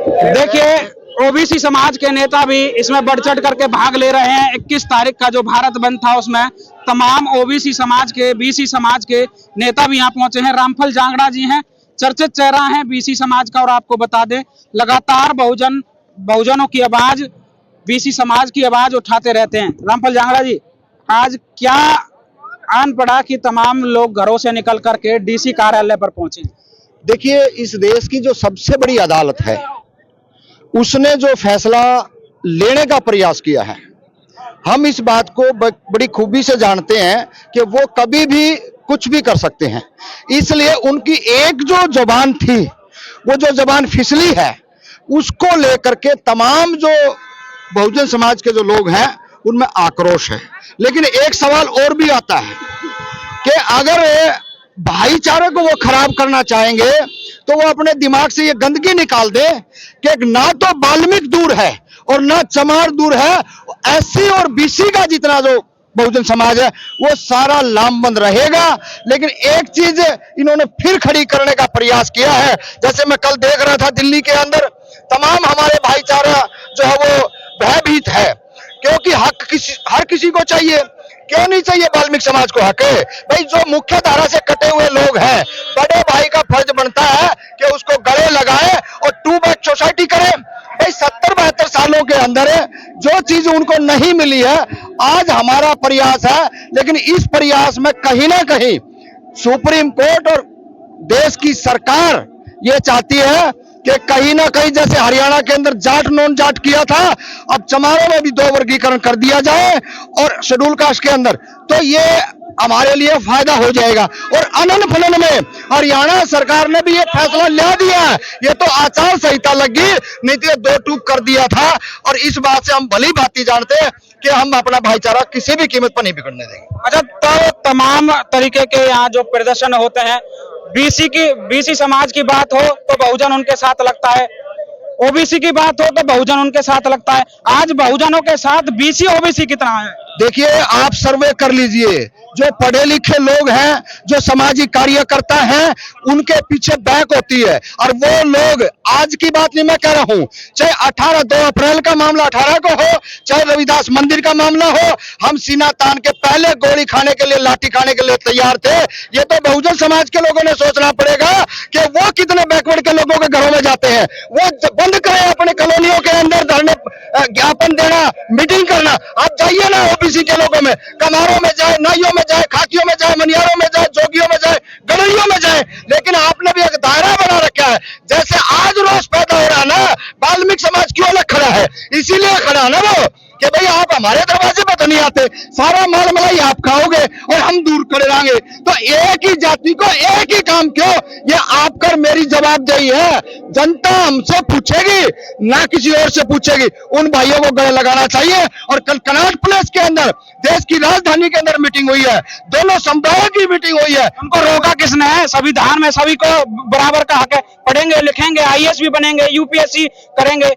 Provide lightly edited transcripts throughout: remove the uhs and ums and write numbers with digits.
देखिए, ओबीसी समाज के नेता भी इसमें बढ़ चढ़ करके भाग ले रहे हैं। 21 तारीख का जो भारत बंद था उसमें तमाम ओबीसी समाज के, बीसी समाज के नेता भी यहाँ पहुंचे हैं। रामफल जांगड़ा जी हैं, चर्चित चेहरा हैं बीसी समाज का। और आपको बता दें, लगातार बहुजनों की आवाज, बीसी समाज की आवाज उठाते रहते हैं। रामफल जांगड़ा जी, आज क्या आन पड़ा कि तमाम लोग घरों से निकल करके डीसी कार्यालय पर पहुंचे? देखिए, इस देश की जो सबसे बड़ी अदालत है उसने जो फैसला लेने का प्रयास किया है, हम इस बात को बड़ी खूबी से जानते हैं कि वो कभी भी कुछ भी कर सकते हैं। इसलिए उनकी एक जो जबान थी, वो जो जबान फिसली है, उसको लेकर के तमाम जो बहुजन समाज के जो लोग हैं उनमें आक्रोश है। लेकिन एक सवाल और भी आता है कि अगर भाईचारे को वो खराब करना चाहेंगे तो वो अपने दिमाग से ये गंदगी निकाल दे कि ना तो वाल्मीकि दूर है और ना चमार दूर है, एससी और बीसी का जितना जो बहुजन समाज है वो सारा लामबंद रहेगा। लेकिन एक चीज इन्होंने फिर खड़ी करने का प्रयास किया है। जैसे मैं कल देख रहा था, दिल्ली के अंदर तमाम हमारे भाईचारा जो है वो भयभीत है, क्योंकि हक हर किसी को चाहिए। क्यों नहीं चाहिए वाल्मीकि समाज को हक? भाई, जो मुख्य धारा से कटे हुए लोग हैं, बड़े भाई का फर्ज बनता है कि उसको गले लगाए और टू बैक सोसाइटी करें। भाई, 70-72 सालों के अंदर जो चीज उनको नहीं मिली है, आज हमारा प्रयास है। लेकिन इस प्रयास में कहीं ना कहीं सुप्रीम कोर्ट और देश की सरकार ये चाहती है कि कहीं ना कहीं जैसे हरियाणा के अंदर जाट नॉन जाट किया था, अब चमारों में भी 2 वर्गीकरण कर दिया जाए और शेड्यूल कास्ट के अंदर, तो ये हमारे लिए फायदा हो जाएगा। और अनन फनन में हरियाणा सरकार ने भी ये फैसला ले दिया है। ये तो आचार संहिता लगी, नहीं तो 2 टूक कर दिया था। और इस बात से हम भली भांति जानते हैं कि हम अपना भाईचारा किसी भी कीमत पर नहीं बिगड़ने देंगे। अच्छा, तो तमाम तरीके के यहाँ जो प्रदर्शन होते हैं, बीसी समाज की बात हो तो बहुजन उनके साथ लगता है, ओबीसी की बात हो तो बहुजन उनके साथ लगता है। आज बहुजनों के साथ बीसी ओबीसी कितना है? देखिए, आप सर्वे कर लीजिए, जो पढ़े लिखे लोग हैं, जो सामाजिक कार्यकर्ता हैं, उनके पीछे बैक होती है। और वो लोग, आज की बात नहीं मैं कह रहा हूं, चाहे 2 अप्रैल का मामला 18 को हो, चाहे रविदास मंदिर का मामला हो, हम सीना तान के पहले गोली खाने के लिए, लाठी खाने के लिए तैयार थे। ये तो बहुजन समाज के लोगों ने सोचना पड़ेगा कि वो कितने बैकवर्ड के लोगों के घरों में जाते हैं। वो बंद करें अपने कॉलोनियों के अंदर धरने, ज्ञापन देना, मीटिंग करना। आप जाइए ना ओबीसी के लोगों में, कमारों में जाए, नाइयों में जाए, खाकियों में जाए, मनियारों में जाए, जोगियों में जाए, गड़रियों में जाए। लेकिन आपने भी एक दायरा बना रखा है। जैसे आज रोष पैदा हो रहा है ना, वाल्मीकि समाज क्यों अलग खड़ा है? इसीलिए खड़ा है ना वो कि भाई आप हमारे दरवाजे पर तो नहीं आते, सारा माल मलाई आप खाओगे और हम दूर खड़े रहेंगे। तो एक ही जाति को एक ही काम क्यों? ये आप कर मेरी जवाबदेही है। जनता हमसे पूछेगी, ना किसी और से पूछेगी। उन भाइयों को गले लगाना चाहिए। और कल कनॉट प्लेस के अंदर, देश की राजधानी के अंदर मीटिंग हुई है, दोनों समुदायों की मीटिंग हुई है। उनको रोका किसने है? संविधान में सभी को बराबर का हक है। पढ़ेंगे लिखेंगे, आईएएस भी बनेंगे, यूपीएससी करेंगे,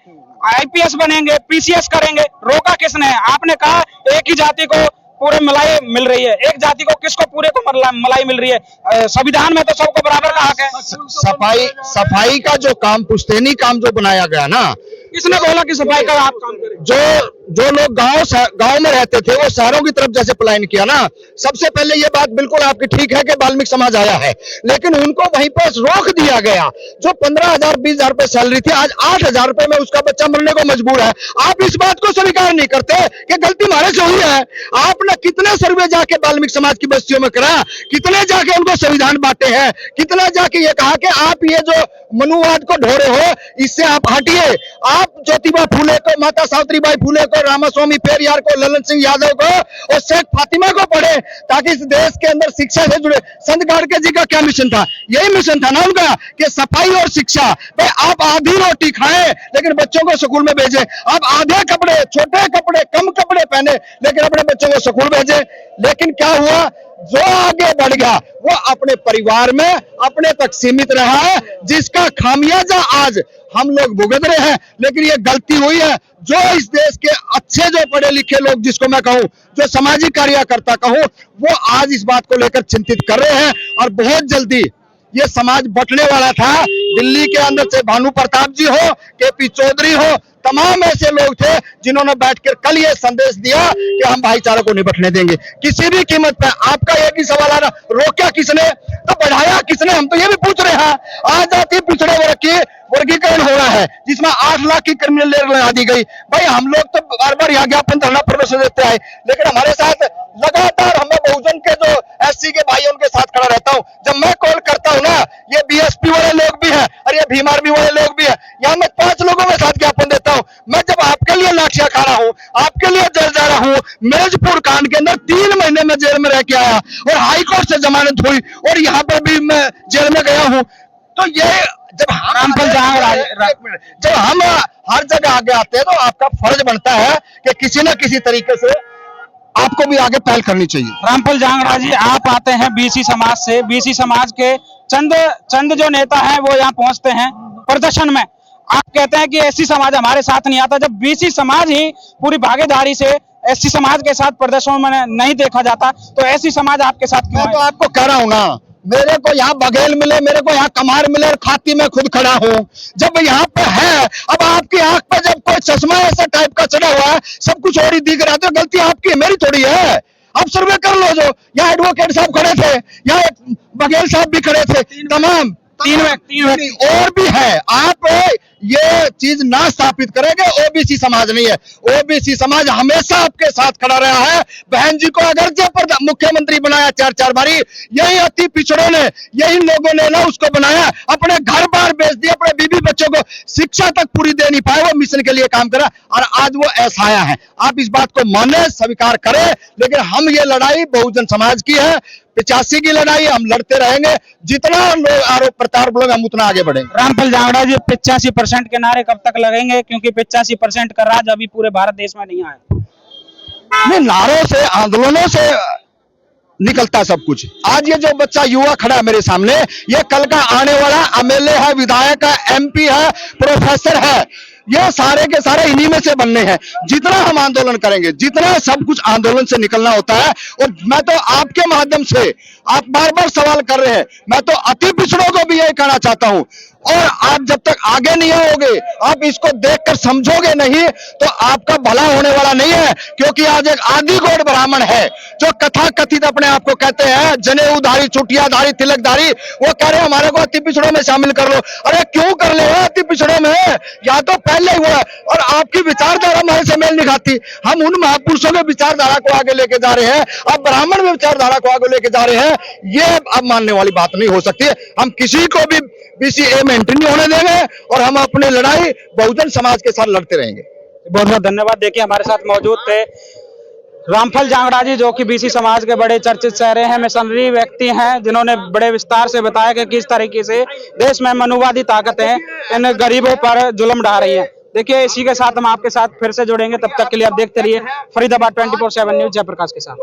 आईपीएस बनेंगे, पीसीएस करेंगे। रोका किसने है? आपने कहा एक ही जाति को पूरे मलाई मिल रही है। एक जाति को किसको पूरे को मलाई मिल रही है? संविधान में तो सबको बराबर का हक है। सफाई का जो काम, पुश्तैनी काम जो बनाया गया ना, किसने बोला कि सफाई का आप काम करें? जो लोग गांव में रहते थे वो शहरों की तरफ जैसे पलायन किया ना, सबसे पहले ये बात बिल्कुल आपकी ठीक है कि वाल्मीकि समाज आया है, लेकिन उनको वहीं पर रोक दिया गया। जो 15,000 20,000 रुपए सैलरी थी, आज 8,000 रुपए में उसका बच्चा मरने को मजबूर है। आप इस बात को स्वीकार नहीं करते कि गलती हमारे से हुई है। आपने कितने सर्वे जाके वाल्मीकि समाज की बस्तियों में करा, कितने जाके उनको संविधान बांटे हैं, कितना जाके ये कहा कि आप ये जो मनुवाद को ढो रहे हो, इससे आप हटिए। आप ज्योतिबा फूले को, माता सावित्रीबाई फूले को, रामास्वामी पेरियार को, ललन सिंह यादव को और शेख फातिमा को पढ़े, ताकि इस देश के अंदर शिक्षा से जुड़े। संत गाडगे जी का क्या मिशन था? यही मिशन था ना उनका कि सफाई और शिक्षा। भाई, आप आधी रोटी खाएं लेकिन बच्चों को स्कूल में भेजें। आप आधे कपड़े, छोटे कपड़े, कम कपड़े पहने लेकिन अपने बच्चों को स्कूल भेजें। लेकिन क्या हुआ? जो आगे बढ़ गया वो अपने परिवार में अपने तक सीमित रहा है, जिसका खामियाजा आज हम लोग भुगत रहे हैं। लेकिन ये गलती हुई है। जो इस देश के अच्छे जो पढ़े लिखे लोग, जिसको मैं कहूं, जो सामाजिक कार्यकर्ता कहूं, वो आज इस बात को लेकर चिंतित कर रहे हैं। और बहुत जल्दी ये समाज बंटने वाला था, दिल्ली के अंदर से भानु प्रताप जी हो, केपी चौधरी हो, तमाम ऐसे लोग थे जिन्होंने बैठकर कल ये संदेश दिया कि हम भाईचारे को नहीं बंटने देंगे किसी भी कीमत पे। आपका एक ही सवाल आ रहा, रोका किसने तो बढ़ाया किसने, हम तो ये भी पूछ रहे हैं। आज जाति पिछड़े वर्ग की वर्गीकरण हो रहा है जिसमें 8 लाख की क्रिमिनल लेयर लगा दी गई। भाई हम लोग तो बार बार यहाँ ज्ञापन धरना प्रदर्शन देते हैं, लेकिन हमारे साथ लगातार हमें बहुजन के जो एससी के भाई उनके साथ खड़ा रहता हूँ। जब मैं कॉल करता हूँ ना, ये बीएसपी वाले लोग भी हैं और ये भीम आर्मी वाले लोग भी हैं, यहाँ मैं 5 लोगों के साथ ज्ञापन देता हूँ। मैं जब आपके लिए लाठियां खा रहा हूँ, आपके लिए जेल जा रहा हूँ, मेजपुर कांड के अंदर 3 महीने में जेल में रह के आया और हाई कोर्ट से जमानत हुई और यहाँ पर भी मैं जेल में गया हूँ। तो ये जब हम हर जगह आगे आते हैं तो आपका फर्ज बनता है कि किसी न किसी तरीके से आपको भी आगे पहल करनी चाहिए। रामफल जांगड़ा जी, आप आते हैं बीसी समाज से, बीसी समाज के चंद जो नेता हैं वो यहाँ पहुंचते हैं प्रदर्शन में। आप कहते हैं कि एससी समाज हमारे साथ नहीं आता, जब बीसी समाज ही पूरी भागीदारी से एससी समाज के साथ प्रदर्शन में नहीं देखा जाता तो एससी समाज आपके साथ क्यों? मैं तो आपको कह रहा हूं ना, मेरे को यहाँ बघेल मिले, मेरे को यहाँ कमार मिले और खाती में खुद खड़ा हूँ। जब यहाँ पे है, अब आपकी आंख पे जब कोई चश्मा ऐसा टाइप का चढ़ा हुआ है, सब कुछ और ही दिख रहा है, तो गलती आपकी है, मेरी थोड़ी है। आप सर्वे कर लो। जो यहाँ एडवोकेट साहब खड़े थे, यहाँ बघेल साहब भी खड़े थे, तमाम 3 व्यक्ति और भी है। आप ये चीज ना स्थापित करेंगे, ओबीसी समाज नहीं है। ओबीसी समाज हमेशा आपके साथ खड़ा रहा है। बहन जी को अगर जब मुख्यमंत्री बनाया 4 बारी, यही अति पिछड़ों ने, यही लोगों ने ना उसको बनाया, अपने घर बार बेच दिए, अपने बीबी बच्चों को शिक्षा तक पूरी दे नहीं पाए, वो मिशन के लिए काम करा और आज वो ऐसा है। आप इस बात को माने, स्वीकार करें, लेकिन हम ये लड़ाई बहुजन समाज की है, 85 की लड़ाई हम लड़ते रहेंगे। जितना लोग आरोप प्रत्यारोप लोग हम उतना आगे बढ़ेंगे। रामफल जांगड़ा जी, 85% के नारे कब तक लगेंगे, क्योंकि 85% का राज अभी पूरे भारत देश में नहीं आया? नहीं, नारों से, आंदोलनों से निकलता सब कुछ। आज ये जो बच्चा युवा खड़ा है मेरे सामने, ये कल का आने वाला एमएलए है, विधायक है, एमपी है, प्रोफेसर है, ये सारे के सारे इन्हीं में से बनने हैं। जितना हम आंदोलन करेंगे, जितना सब कुछ आंदोलन से निकलना होता है। और मैं तो आपके माध्यम से, आप बार बार सवाल कर रहे हैं, मैं तो अति पिछड़ों को भी यही कहना चाहता हूं, और आप जब तक आगे नहीं आओगे, आप इसको देखकर समझोगे नहीं, तो आपका भला होने वाला नहीं है। क्योंकि आज एक आदिगौड़ ब्राह्मण है जो कथा कथित अपने आप को कहते हैं जनेऊधारी, चुटियाधारी, तिलकधारी, वो कह रहे हैं हमारे को अति पिछड़ों में शामिल कर लो। अरे क्यों कर ले अति पिछड़ों में? या तो पहले हुआ, और आपकी विचारधारा हमारे से मेल नहीं खाती। हम उन महापुरुषों के विचारधारा को आगे लेके जा रहे हैं, अब ब्राह्मण में विचारधारा को आगे लेके जा रहे हैं, ये अब मानने वाली बात नहीं हो सकती। हम किसी को भी बीसीए में एंट्री नहीं होने देंगे और हम अपनी लड़ाई बहुजन समाज के साथ लड़ते रहेंगे। बहुत बहुत धन्यवाद। देखिए, हमारे साथ मौजूद थे रामफल जांगड़ा जी, जो कि बीसी समाज के बड़े चर्चित चेहरे हैं, मिशनरी व्यक्ति हैं, जिन्होंने बड़े विस्तार से बताया कि किस तरीके से देश में मनुवादी ताकतें इन गरीबों पर जुल्म ढा रही हैं। देखिए, इसी के साथ हम आपके साथ फिर से जुड़ेंगे। तब तक के लिए आप देखते रहिए फरीदाबाद 24/7 न्यूज, जयप्रकाश के साथ।